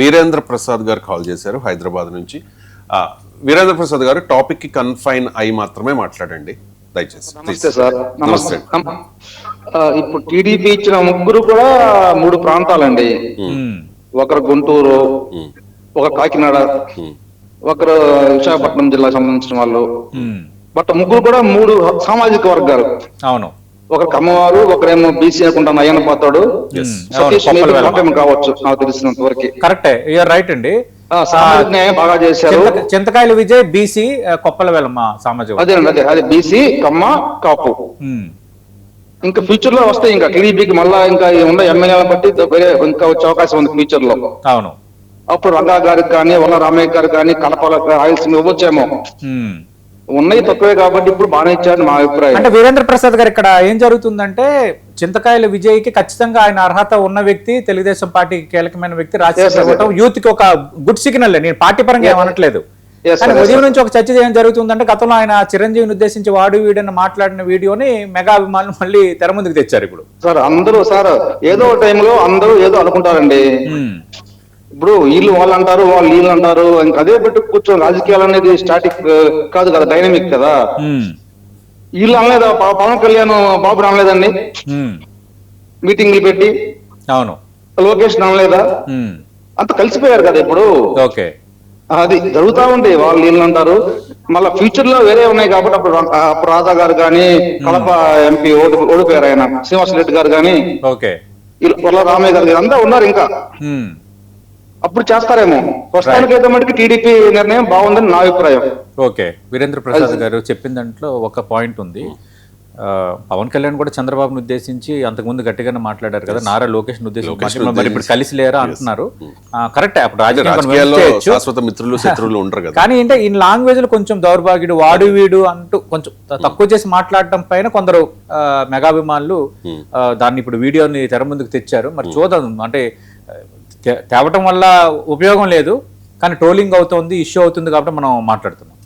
వీరేంద్ర ప్రసాద్ గారు కాల్ చేశారు హైదరాబాద్ నుంచి. వీరేంద్ర ప్రసాద్ గారు, టాపిక్ కి కన్ఫైన్ అయి మాత్రమే మాట్లాడండి దయచేసి. నమస్తే సార్. నమస్తే. ఇప్పుడు టీడీపీ ఇచ్చిన ముగ్గురు కూడా 3 ప్రాంతాలండి. ఒకరు గుంటూరు, ఒక కాకినాడ, ఒకరు విశాఖపట్నం జిల్లాకు సంబంధించిన వాళ్ళు. బట్ ముగ్గురు కూడా 3 సామాజిక వర్గాలు. అవును. ఒక కమ్మవారు, ఒకరేమో బీసీ అనుకుంటాను అయ్యన్న పాతాడు, సతీష్ కావచ్చు నాకు తెలిసినంత వరకు. కరెక్టే, యూఆర్ రైట్ అండి. సామాజిక న్యాయం బాగా చేశారు. చింతకాయల విజయ్ బీసీ, కొప్పల వేలమ్మ సామాజిక. అదేనండి, అదే బీసీ, కమ్మ, కాపు. ఇంకా ఫ్యూచర్ లో వస్తాయి, ఇంకా టీడీపీకి మళ్ళా ఇంకా ఉన్న ఎమ్మెల్యేలను బట్టి వేరే ఇంకా వచ్చే అవకాశం ఉంది ఫ్యూచర్ లో. అవును. అప్పుడు రంగా గారికి కానీ, వల్ల రామయ్య గారు కానీ, కడప రాయలసీమ ఇవ్వచ్చేమో. ఉన్నాయి తక్కువే కాబట్టి ఇప్పుడు బాగానే ఇచ్చారు మా అభిప్రాయం. అంటే వీరేంద్ర ప్రసాద్ గారు, ఇక్కడ ఏం జరుగుతుందంటే చింతకాయల విజయ్కి ఖచ్చితంగా ఆయన అర్హత ఉన్న వ్యక్తి, తెలుగుదేశం పార్టీకి కీలకమైన వ్యక్తి, రాజ్యసభ యూత్ కి ఒక గుడ్ సిగ్నల్. నేను పార్టీ పరంగా ఏమనట్లేదు, కానీ ఉదయం నుంచి ఒక చర్చ ఏం జరుగుతుందంటే, గతంలో ఆయన చిరంజీవిని ఉద్దేశించి వాడు వీడని మాట్లాడిన వీడియోని మెగా అభిమానులు మళ్ళీ తెర ముందుకు తెచ్చారు. ఇప్పుడు సార్ అందరూ ఏదో టైంలో అందరూ ఏదో అనుకుంటారండి. ఇప్పుడు వీళ్ళు వాళ్ళు అంటారు, వాళ్ళు వీళ్ళు అంటారు, ఇంకా అదే పెట్టి కూర్చొని రాజకీయాలు అనేది స్టాటిక్ కాదు కదా, డైనమిక్ కదా. వీళ్ళు అనలేదా పవన్ కళ్యాణ్ బాబు అనలేదండి మీటింగ్లు పెట్టి? అవును. లోకేష్ అనలేదా? అంత కలిసిపోయారు కదా ఇప్పుడు. ఓకే, అది జరుగుతా ఉంది. వాళ్ళు వీళ్ళు అంటారు, మళ్ళీ ఫ్యూచర్ లో వేరే ఉన్నాయి కాబట్టి అప్పుడు రాధా గారు కానీ, కడప ఎంపీ ఓడిపోయారు ఆయన శ్రీనివాస్ రెడ్డి గారు కానీ, ఓకే, వల్ల రామయ్య గారు అంతా ఉన్నారు ఇంకా. అప్పుడు చేస్తారేమో. ప్రస్తుతానికైతే మటుకు టీడీపీ నిర్ణయం బాగుందని నా అభిప్రాయం. ఓకే, వీరేంద్ర ప్రసాద్ గారు చెప్పిన దాంట్లో ఒక పాయింట్ ఉంది. పవన్ కళ్యాణ్ కూడా చంద్రబాబును ఉద్దేశించి అంతకుముందు గట్టిగానే మాట్లాడారు కదా, నారా లోకేష్ ఉద్దేశించి మరి ఇప్పుడు కలిసి లేరా అంటున్నారు. కరెక్టే, అప్పుడు శాశ్వత మిత్రులు శత్రువులు ఉంటారు కదా. కానీ అంటే ఈ లాంగ్వేజ్ లో కొంచెం దౌర్భాగ్యుడు, వాడు వీడు అంటూ కొంచెం తక్కువ చేసి మాట్లాడటం పైన కొందరు మెగాభిమానులు దాన్ని ఇప్పుడు వీడియోని తెర ముందుకు తెచ్చారు. మరి చూద్దాం, అంటే తేవటం వల్ల ఉపయోగం లేదు, కానీ ట్రోలింగ్ అవుతుంది, ఇష్యూ అవుతుంది కాబట్టి మనం మాట్లాడుతున్నాం.